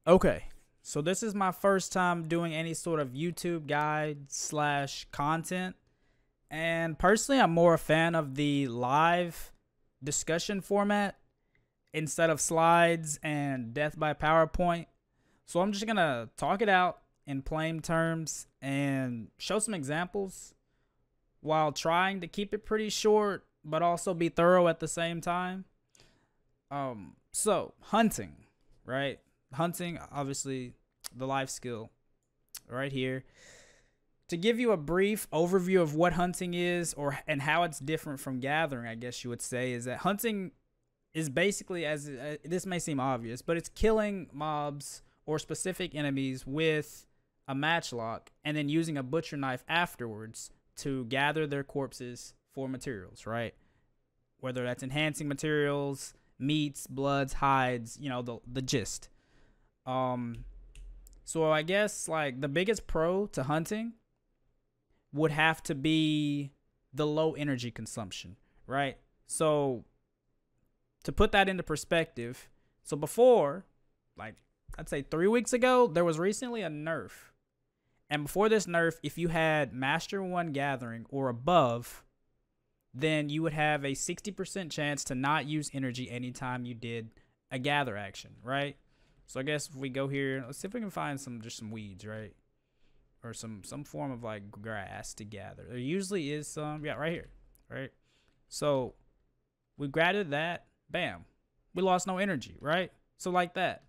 Okay, so this is my first time doing any sort of YouTube guide slash content. And personally, I'm more a fan of the live discussion format instead of slides and death by PowerPoint. So I'm just going to talk it out in plain terms and show some examples while trying to keep it pretty short, but also be thorough at the same time. So hunting, right? Hunting, obviously, the life skill right here. To give you a brief overview of what hunting is and how it's different from gathering, I guess you would say, is that hunting is basically, as this may seem obvious, but it's killing mobs or specific enemies with a matchlock and then using a butcher knife afterwards to gather their corpses for materials, right? Whether that's enhancing materials, meats, bloods, hides, the gist. So I guess like the biggest pro to hunting would have to be the low energy consumption, right? So to put that into perspective, so before, like I'd say 3 weeks ago, there was recently a nerf. And before this nerf, if you had Master 1 Gathering or above, then you would have a 60% chance to not use energy anytime you did a gather action, right? So I guess if we go here, let's see if we can find some weeds, right? Or some form of like grass to gather. There usually is some, yeah, right here, right? So we gathered that, bam, we lost no energy, right? So like that.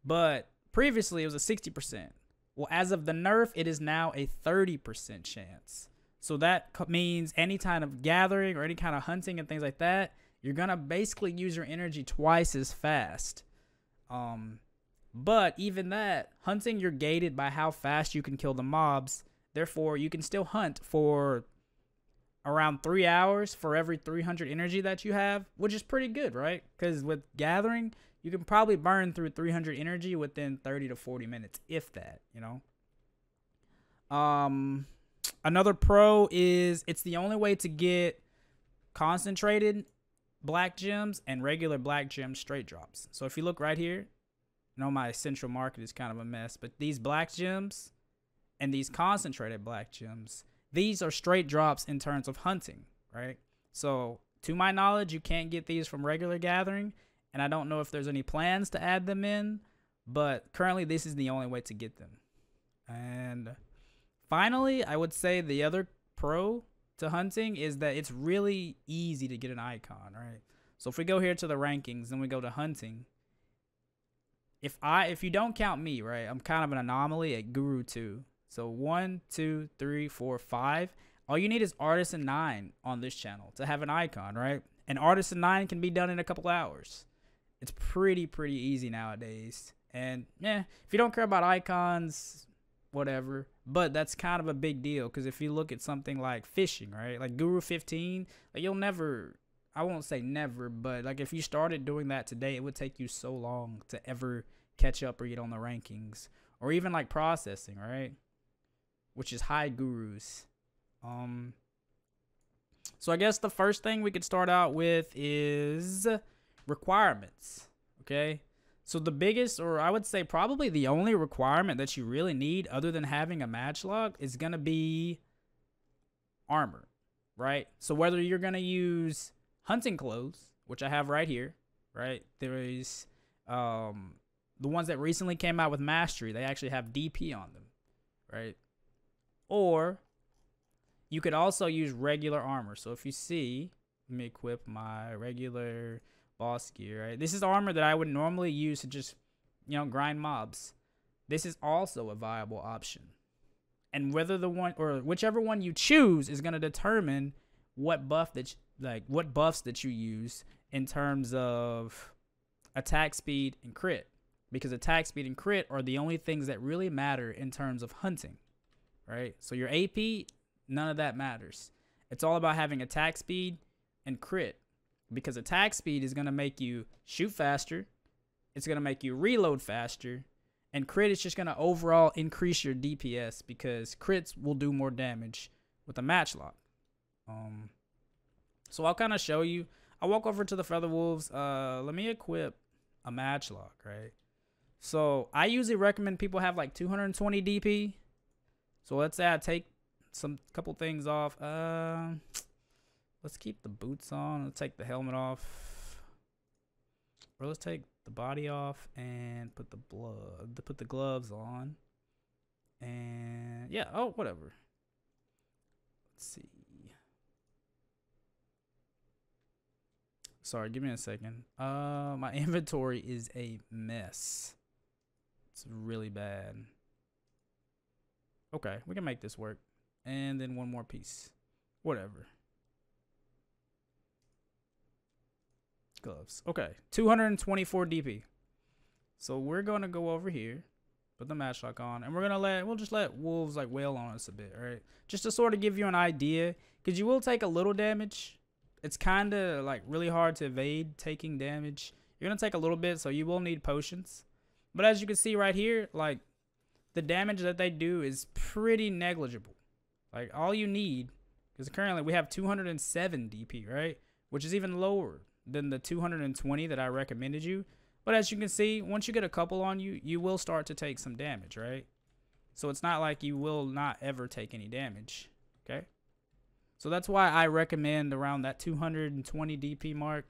But previously it was a 60%. Well, as of the nerf, it is now a 30% chance. So that means any kind of gathering or any kind of hunting and things like that, you're gonna basically use your energy twice as fast. But even that, hunting, you're gated by how fast you can kill the mobs. Therefore, you can still hunt for around 3 hours for every 300 energy that you have, which is pretty good, right? Because with gathering, you can probably burn through 300 energy within 30 to 40 minutes, if that, Another pro is it's the only way to get concentrated black gems and regular black gem straight drops. So if you look right here, my central market is kind of a mess, but these black gems and these concentrated black gems, these are straight drops in terms of hunting, right? So to my knowledge, you can't get these from regular gathering, and I don't know if there's any plans to add them in, but currently this is the only way to get them. And finally, I would say the other pro to hunting is that it's really easy to get an icon, right? So if we go here to the rankings, then we go to hunting. If you don't count me, right, I'm kind of an anomaly at Guru 2. So 1, 2, 3, 4, 5. All you need is Artisan 9 on this channel to have an icon, right? And Artisan 9 can be done in a couple hours. It's pretty easy nowadays. And yeah, if you don't care about icons, whatever. But that's kind of a big deal because if you look at something like fishing, right? Like Guru 15, like you'll never, I won't say never, but like if you started doing that today, it would take you so long to ever catch up or get on the rankings. Or even like processing, right? Which is high gurus. So I guess the first thing we could start out with is requirements. Okay. So the biggest, or I would say probably the only requirement that you really need other than having a matchlock is going to be armor, right? So whether you're going to use hunting clothes, which I have right here, right? There is the ones that recently came out with Mastery. They actually have DP on them, right? Or you could also use regular armor. So if you see, let me equip my regular boss gear, right? This is armor that I would normally use to just, grind mobs. This is also a viable option. And whether the one or whichever one you choose is going to determine what buffs that you use in terms of attack speed and crit. Because attack speed and crit are the only things that really matter in terms of hunting, right? So your AP, none of that matters. It's all about having attack speed and crit. Because attack speed is going to make you shoot faster. It's going to make you reload faster. And crit is just going to overall increase your DPS because crits will do more damage with a matchlock. So I'll kind of show you. I'll walk over to the Feather Wolves. Let me equip a matchlock, right? So I usually recommend people have like 220 DP. So let's say I take couple things off. Let's keep the boots on. Let's take the helmet off. Or let's take the body off and put the gloves on. And yeah, oh, whatever. Let's see. Sorry, give me a second. My inventory is a mess. It's really bad. Okay, we can make this work. And then one more piece. Whatever. Gloves. Okay, 224 DP. So we're gonna go over here, put the Matchlock on, and we'll just let wolves like wail on us a bit, right? Just to sort of give you an idea, because you will take a little damage. It's kind of like really hard to evade taking damage. You're gonna take a little bit, so you will need potions. But as you can see right here, like the damage that they do is pretty negligible. Like all you need, because currently we have 207 DP, right? Which is even lower than the 220 that I recommended you. But as you can see, once you get a couple on you, you will start to take some damage, right? So it's not like you will not ever take any damage, okay? So that's why I recommend around that 220 DP mark,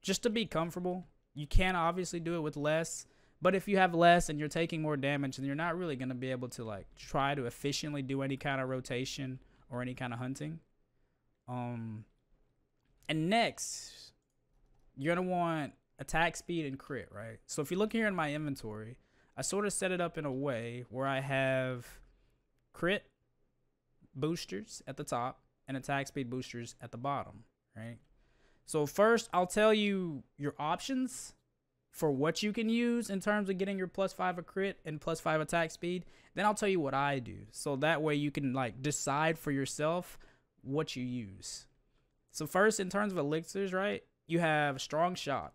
just to be comfortable. You can obviously do it with less, but if you have less and you're taking more damage, then you're not really going to be able to like try to efficiently do any kind of rotation or any kind of hunting. And next, you're going to want attack speed and crit, right? So if you look here in my inventory, I sort of set it up in a way where I have crit boosters at the top and attack speed boosters at the bottom, right? So first, I'll tell you your options for what you can use in terms of getting your +5 a crit and +5 attack speed. Then I'll tell you what I do. So that way you can like decide for yourself what you use. So first, in terms of elixirs, right? You have strong shot,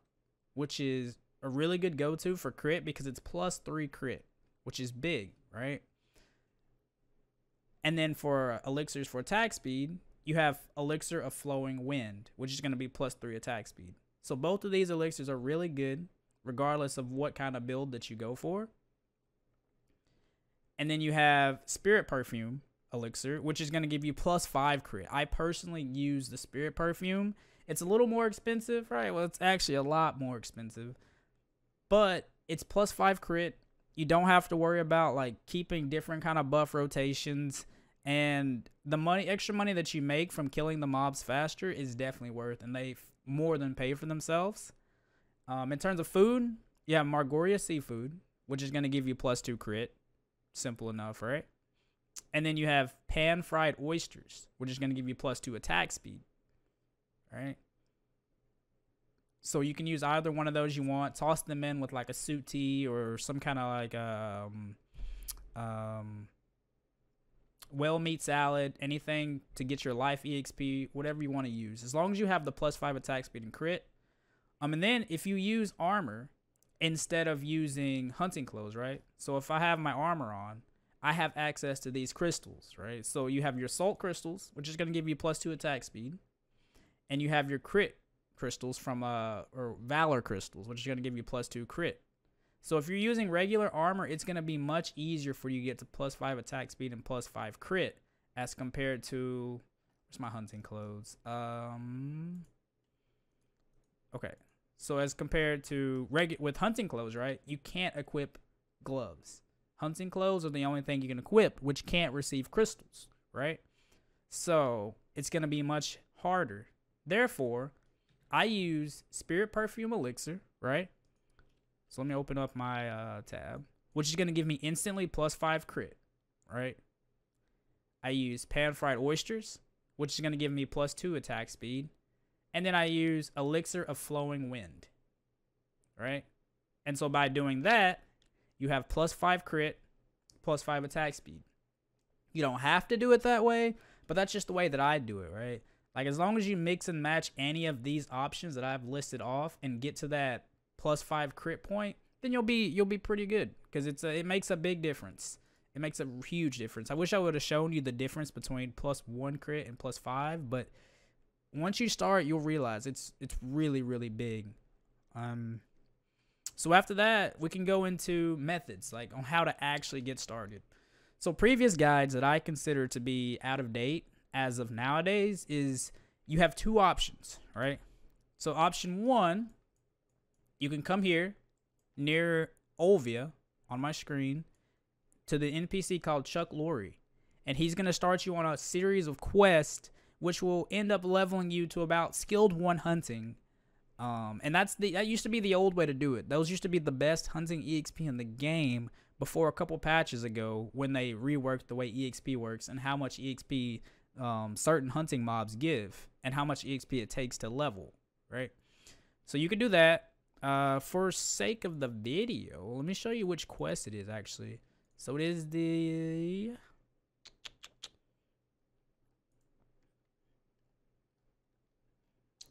which is a really good go-to for crit because it's +3 crit, which is big, right? And then for elixirs for attack speed, you have elixir of flowing wind, which is going to be +3 attack speed. So both of these elixirs are really good, regardless of what kind of build that you go for. And then you have spirit perfume elixir, which is going to give you +5 crit. I personally use the spirit perfume. It's a little more expensive, right? Well, it's actually a lot more expensive, but it's +5 crit. You don't have to worry about like keeping different kind of buff rotations, and the extra money that you make from killing the mobs faster is definitely worth, and they more than pay for themselves. In terms of food, you have Margoria seafood, which is going to give you +2 crit. Simple enough, right? And then you have pan-fried oysters, which is going to give you +2 attack speed, right? So you can use either one of those you want. Toss them in with like a suit tea or some kind of like whale meat salad, anything to get your life EXP, whatever you want to use, as long as you have the +5 attack speed and crit. And then if you use armor instead of using hunting clothes, right? So if I have my armor on, I have access to these crystals, right? So you have your salt crystals, which is going to give you +2 attack speed, and you have your crit crystals from or valor crystals, which is going to give you +2 crit. So if you're using regular armor, it's going to be much easier for you to get to +5 attack speed and +5 crit as compared to, where's my hunting clothes? Okay. So as compared to with hunting clothes, right? You can't equip gloves. Hunting clothes are the only thing you can equip, which can't receive crystals, right? So it's going to be much harder. Therefore, I use Spirit Perfume Elixir, right? So let me open up my tab, which is going to give me instantly +5 crit, right? I use Pan-Fried Oysters, which is going to give me +2 attack speed. And then I use Elixir of Flowing Wind, right? And so by doing that, you have +5 crit, +5 attack speed. You don't have to do it that way, but that's just the way that I do it, right? Like as long as you mix and match any of these options that I've listed off and get to that +5 crit point, then you'll be pretty good, because it makes a big difference. It makes a huge difference. I wish I would have shown you the difference between +1 crit and +5, but once you start, you'll realize it's really, really big. So after that, we can go into methods, like on how to actually get started. So previous guides that I consider to be out of date as of nowadays is you have two options, right? So option one, you can come here near Olvia on my screen to the NPC called Chuck Lorre, and he's going to start you on a series of quests which will end up leveling you to about skilled 1 hunting. And that used to be the old way to do it. Those used to be the best hunting EXP in the game before a couple patches ago, when they reworked the way EXP works and how much EXP certain hunting mobs give and how much EXP it takes to level, right? So you can do that. For sake of the video, let me show you which quest it is actually. So it is the...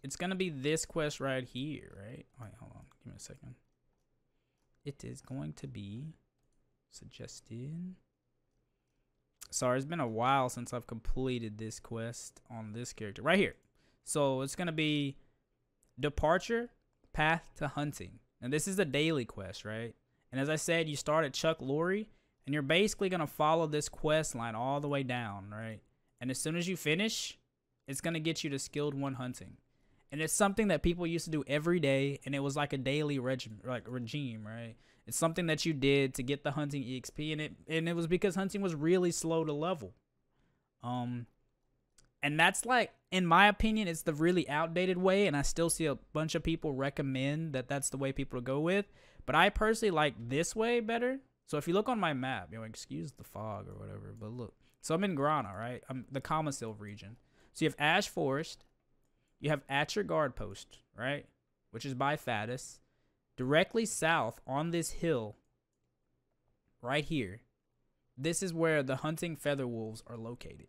It's going to be this quest right here, right? Wait, hold on. Give me a second. It is going to be suggested. Sorry, it's been a while since I've completed this quest on this character. Right here. So it's going to be Departure, Path to Hunting. And this is a daily quest, right? And as I said, you start at Chuck Lorre, and you're basically going to follow this quest line all the way down, right? And as soon as you finish, it's going to get you to skilled 1 hunting. And it's something that people used to do every day, and it was like a daily regime, right? It's something that you did to get the hunting EXP, and it was because hunting was really slow to level. And that's, like, in my opinion, it's the really outdated way, and I still see a bunch of people recommend that that's the way people to go with. But I personally like this way better. So if you look on my map, excuse the fog or whatever, but look. So I'm in Grana, right? I'm the Kamasil region. So you have Ash Forest. You have at your guard post, right? Which is by Faddis. Directly south on this hill, right here, this is where the hunting feather wolves are located.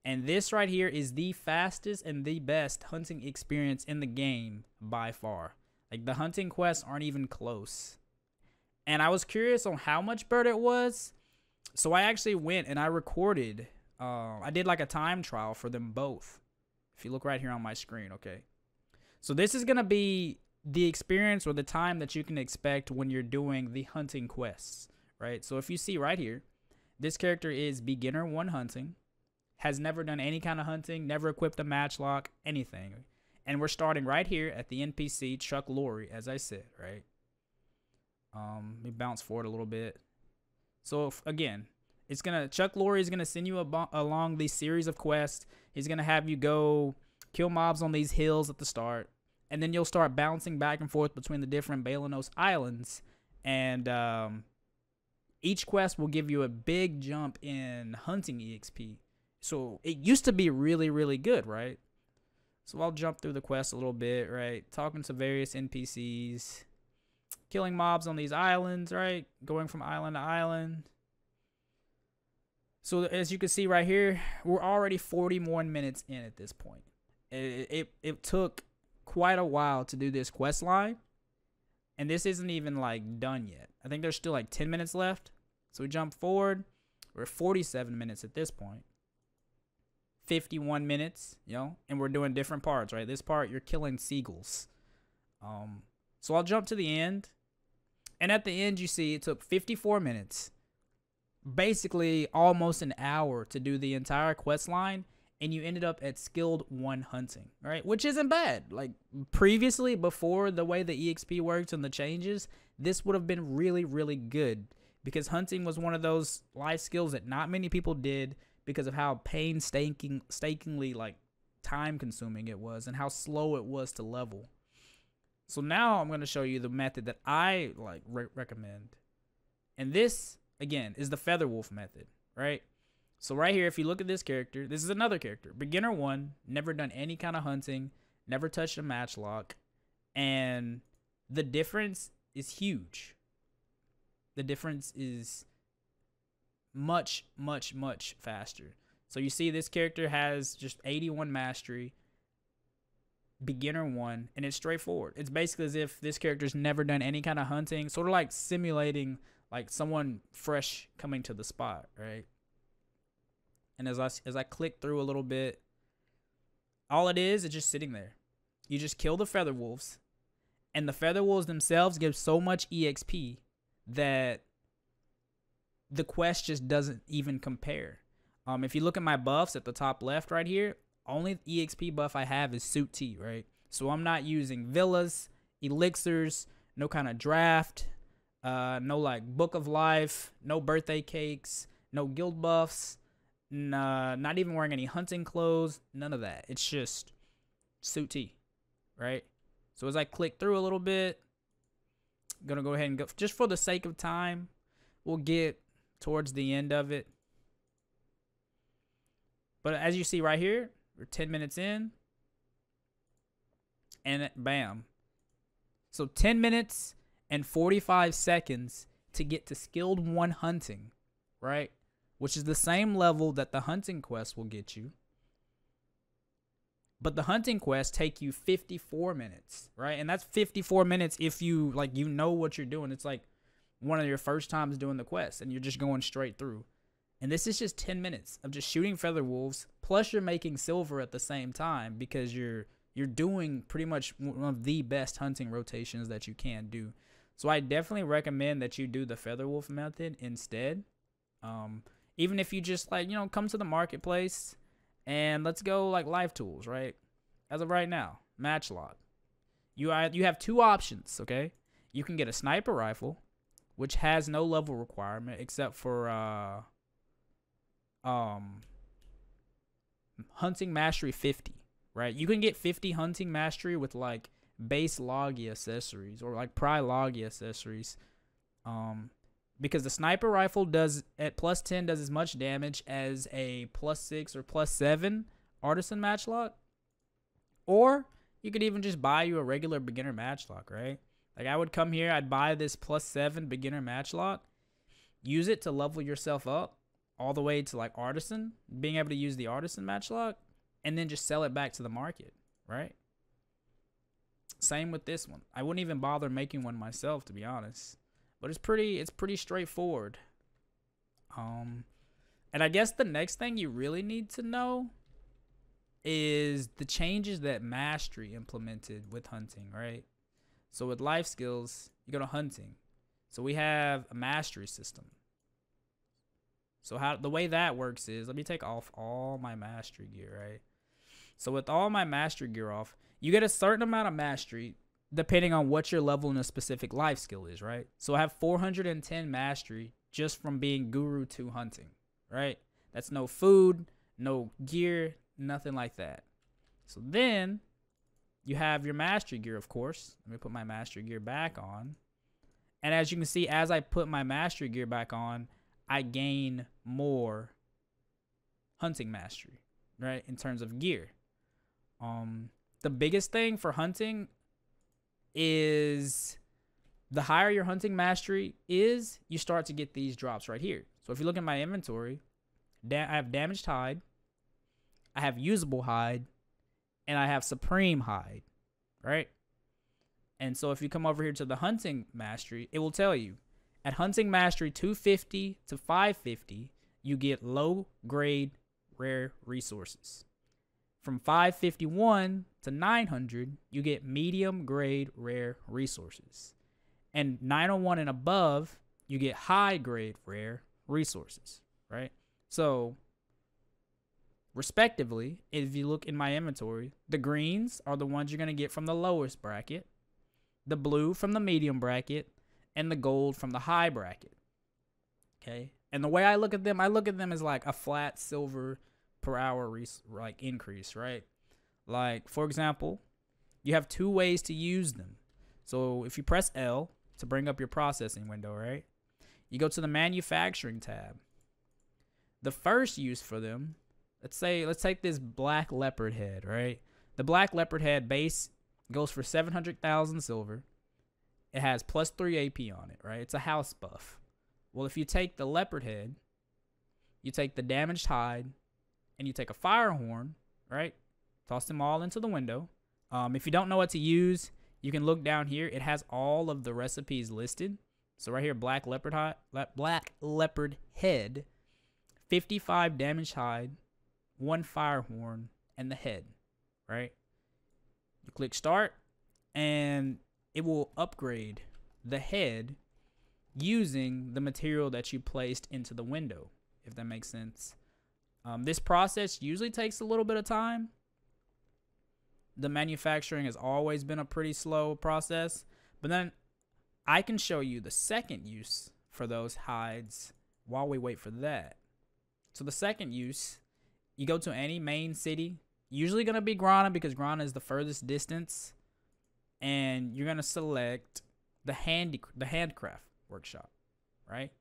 And this right here is the fastest and the best hunting experience in the game by far. Like, the hunting quests aren't even close. And I was curious on how much better it was. So I actually went and I recorded. I did like a time trial for them both. If you look right here on my screen, okay. So this is going to be the experience or the time that you can expect when you're doing the hunting quests, right? So if you see right here, this character is beginner 1 hunting, has never done any kind of hunting, never equipped a matchlock, anything. And we're starting right here at the NPC Chuck Lorre, as I said, right? Let me bounce forward a little bit. So again, Chuck Lorre is gonna send you along these series of quests. He's gonna have you go kill mobs on these hills at the start, and then you'll start bouncing back and forth between the different Balanos islands, and each quest will give you a big jump in hunting EXP. So it used to be really, really good, right? So I'll jump through the quest a little bit, right? Talking to various NPCs, killing mobs on these islands, right? Going from island to island. So as you can see right here, we're already 41 minutes in at this point. It took quite a while to do this quest line, and this isn't even like done yet. I think there's still like 10 minutes left. So we jump forward. We're at 47 minutes at this point. 51 minutes, and we're doing different parts, right? This part, you're killing seagulls. So I'll jump to the end, and at the end, you see it took 54 minutes. Basically almost an hour to do the entire quest line, and you ended up at skilled 1 hunting, right? Which isn't bad. Like, previously, before the way the EXP works and the changes, this would have been really, really good, because hunting was one of those life skills that not many people did because of how painstakingly like time consuming it was and how slow it was to level. So now I'm going to show you the method that I like recommend, and this again is the feather wolf method, right? So right here, if you look at this character, this is another character, beginner 1, never done any kind of hunting, never touched a matchlock, and the difference is huge. The difference is much, much, much faster. So you see this character has just 81 mastery, beginner 1, and it's straightforward. It's basically as if this character's never done any kind of hunting, sort of like simulating like someone fresh coming to the spot, right? And as I click through a little bit, all it is just sitting there. You just kill the feather wolves, And the feather wolves themselves give so much EXP that the quest just doesn't even compare. If you look at my buffs at the top left right here, only EXP buff I have is Suit T, right? So I'm not using villas, elixirs, no kind of draft, no like Book of Life, no birthday cakes, no guild buffs, not even wearing any hunting clothes, none of that. It's just Suit T, right? So as I click through a little bit, I'm going to go ahead and go, just for the sake of time, we'll get towards the end of it. But as you see right here, we're 10 minutes in, and bam. So 10 minutes and 45 seconds to get to skilled 1 hunting, right? Which is the same level that the hunting quest will get you. But the hunting quests take you 54 minutes, right? And that's 54 minutes if you like you know what you're doing. It's like one of your first times doing the quest and you're just going straight through. And this is just 10 minutes of just shooting feather wolves, plus you're making silver at the same time because you're doing pretty much one of the best hunting rotations that you can do. So I definitely recommend that you do the feather wolf method instead. Even if you just like, you know, come to the marketplace and let's go like life tools, right? As of right now, Matchlock. You have 2 options, okay? You can get a sniper rifle, which has no level requirement except for hunting mastery 50, right? You can get 50 hunting mastery with like base loggy accessories or like pry loggy accessories. Because the sniper rifle does at +10 does as much damage as a +6 or +7 artisan matchlock. Or you could even just buy you a regular beginner matchlock, right? Like I would come here, I'd buy this +7 beginner matchlock, use it to level yourself up all the way to like artisan, being able to use the artisan matchlock, and then just sell it back to the market, right? Same with this one. I wouldn't even bother making one myself, to be honest. But it's pretty straightforward. And I guess the next thing you really need to know is the changes that mastery implemented with hunting, right? So with life skills, you go to hunting. So we have a mastery system. So the way that works is, let me take off all my mastery gear, right? So with all my mastery gear off, you get a certain amount of mastery depending on what your level in a specific life skill is, right? So I have 410 mastery just from being guru to hunting, right? That's no food, no gear, nothing like that. So then you have your mastery gear, of course. Let me put my mastery gear back on. And as you can see, as I put my mastery gear back on, I gain more hunting mastery, right? In terms of gear. The biggest thing for hunting is the higher your hunting mastery is, you start to get these drops right here. So if you look at my inventory, I have damaged hide, I have usable hide, and I have supreme hide, right? And so if you come over here to the hunting mastery, it will tell you at hunting mastery 250 to 550, you get low grade rare resources. From 551 to 900, you get medium grade rare resources. And 901 and above, you get high grade rare resources, right? So, respectively, if you look in my inventory, the greens are the ones you're going to get from the lowest bracket, the blue from the medium bracket, and the gold from the high bracket, okay? And the way I look at them as like a flat silver per hour like increase, right? Like, for example, you have 2 ways to use them. So if you press L to bring up your processing window, right? You go to the manufacturing tab. The first use for them, let's take this black leopard head, right? The black leopard head base goes for 700,000 silver. It has +3 AP on it, right? It's a house buff. Well, if you take the leopard head, you take the damaged hide, and you take a fire horn, right? Toss them all into the window. If you don't know what to use, you can look down here. It has all of the recipes listed. So right here, black leopard head, 55 damaged hide, 1 fire horn, and the head, right? You click start, and it will upgrade the head using the material that you placed into the window, if that makes sense. This process usually takes a little bit of time. The manufacturing has always been a pretty slow process, but then I can show you the second use for those hides while we wait for that. So the second use, you go to any main city, usually going to be Grana because Grana is the furthest distance, and you're going to select the handcraft workshop, right?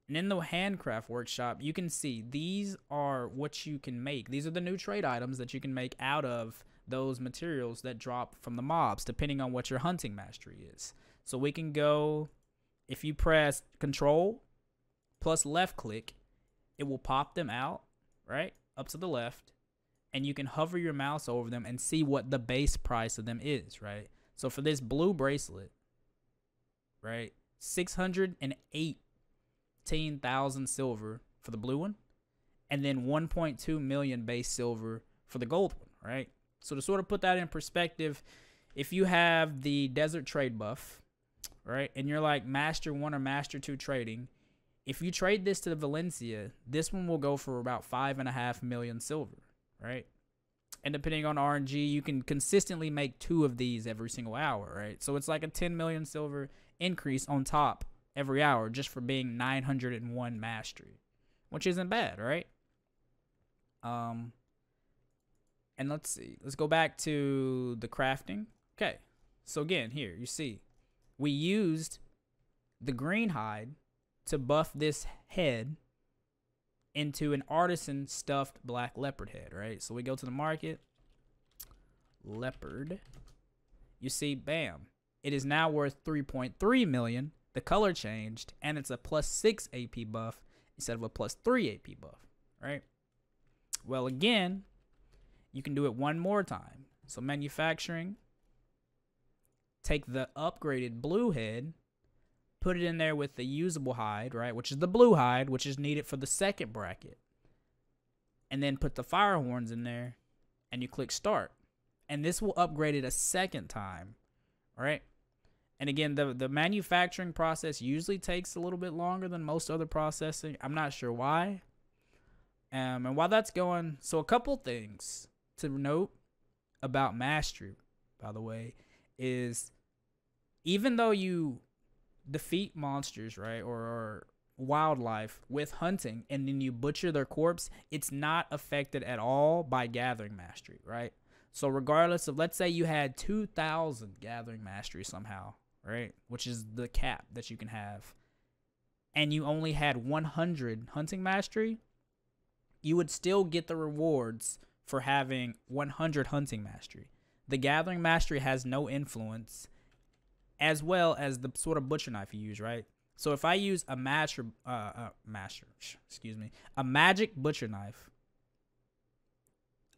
And in the handcraft workshop, you can see these are what you can make. These are the new trade items that you can make out of those materials that drop from the mobs, depending on what your hunting mastery is. So we can go, if you press Control plus left click, it will pop them out, right, up to the left, and you can hover your mouse over them and see what the base price of them is, right? So for this blue bracelet, right, 618,000 silver for the blue one, and then 1.2 million base silver for the gold one, right? So to sort of put that in perspective, if you have the desert trade buff, right, and you're like Master 1 or Master 2 trading, if you trade this to the Valencia, this one will go for about 5.5 million silver, right? And depending on RNG, you can consistently make 2 of these every single hour, right? So it's like a 10 million silver increase on top every hour just for being 901 mastery, which isn't bad, right? And let's see. Let's go back to the crafting. Okay. So again, here you see we used the green hide to buff this head into an artisan stuffed black leopard head, right? So we go to the market. Leopard. You see, bam. It is now worth 3.3 million. The color changed, and it's a +6 AP buff instead of a +3 AP buff, right? Well, again, you can do it one more time. So manufacturing, take the upgraded blue head, put it in there with the usable hide, right, which is the blue hide, which is needed for the second bracket. And then put the fire horns in there, and you click start. And this will upgrade it a second time, right? And again, the manufacturing process usually takes a little bit longer than most other processing. I'm not sure why. And while that's going, so a couple things to note about mastery, by the way, is even though you defeat monsters, right, or wildlife with hunting, and then you butcher their corpse, it's not affected at all by gathering mastery, right? So regardless of, let's say you had 2,000 gathering mastery somehow, right, which is the cap that you can have, and you only had 100 hunting mastery, you would still get the rewards for having 100 hunting mastery. The gathering mastery has no influence, as well as the sort of butcher knife you use, right? So if I use a magic butcher knife,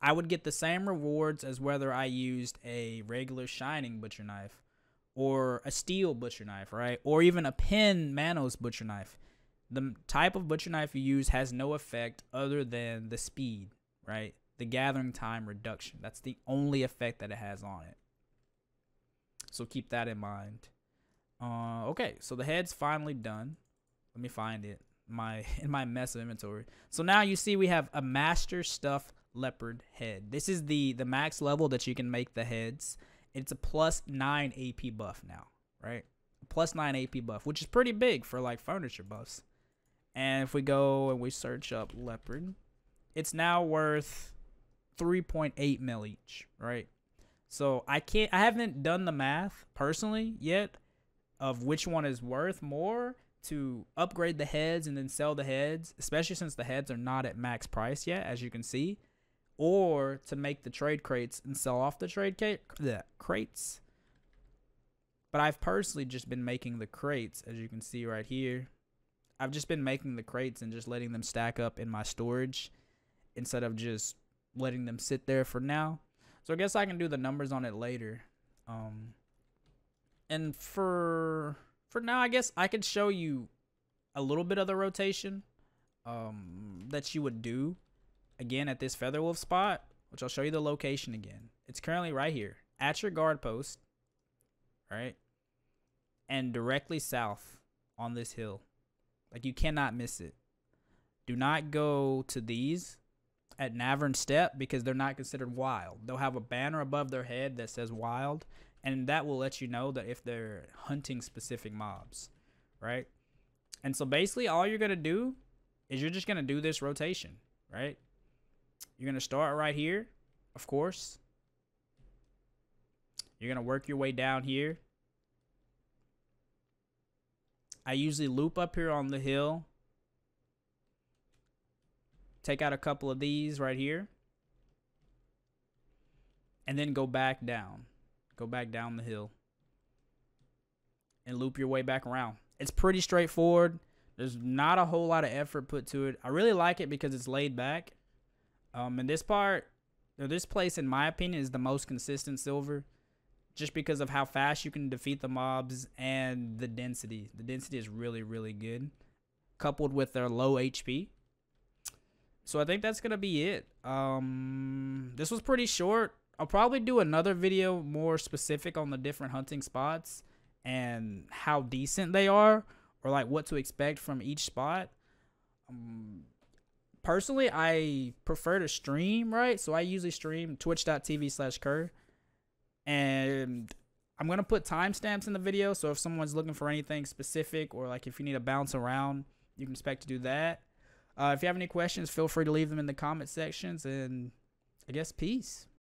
I would get the same rewards as whether I used a regular shining butcher knife or a steel butcher knife, right? Or even a pen Manos butcher knife. The type of butcher knife you use has no effect other than the speed, right? The gathering time reduction. That's the only effect that it has on it. So keep that in mind. Okay, so the head's finally done. Let me find it in my mess of inventory. So now you see we have a master stuff leopard head. This is the max level that you can make the heads. It's a +9 AP buff now, right? +9 AP buff, which is pretty big for like furniture buffs. And if we go and we search up leopard, it's now worth 3.8 mil each, right? So I haven't done the math personally yet of which one is worth more to upgrade the heads and then sell the heads, especially since the heads are not at max price yet, as you can see, or to make the trade crates and sell off the crates. But I've personally just been making the crates, as you can see right here. I've just been making the crates and just letting them stack up in my storage instead of just letting them sit there for now. So I guess I can do the numbers on it later. And for now, I guess I could show you a little bit of the rotation that you would do again at this Featherwolf spot, which I'll show you the location again. It's currently right here at your guard post, right? And directly south on this hill. Like, you cannot miss it. Do not go to these at Navern Step because they're not considered wild. They'll have a banner above their head that says wild, and that will let you know that if they're hunting specific mobs, right? And so basically all you're going to do is you're just going to do this rotation, right? You're going to start right here, of course. You're going to work your way down here. I usually loop up here on the hill. Take out a couple of these right here. And then go back down. Go back down the hill. And loop your way back around. It's pretty straightforward. There's not a whole lot of effort put to it. I really like it because it's laid back. And this part, or this place, in my opinion, is the most consistent silver. Just because of how fast you can defeat the mobs and the density. The density is really, really good. Coupled with their low HP. So I think that's going to be it. This was pretty short. I'll probably do another video more specific on the different hunting spots and how decent they are, or like what to expect from each spot. Personally, I prefer to stream, right? So I usually stream twitch.tv/Khur. And I'm going to put timestamps in the video. So if someone's looking for anything specific, or like if you need to bounce around, you can expect to do that. If you have any questions, feel free to leave them in the comment sections. And I guess peace.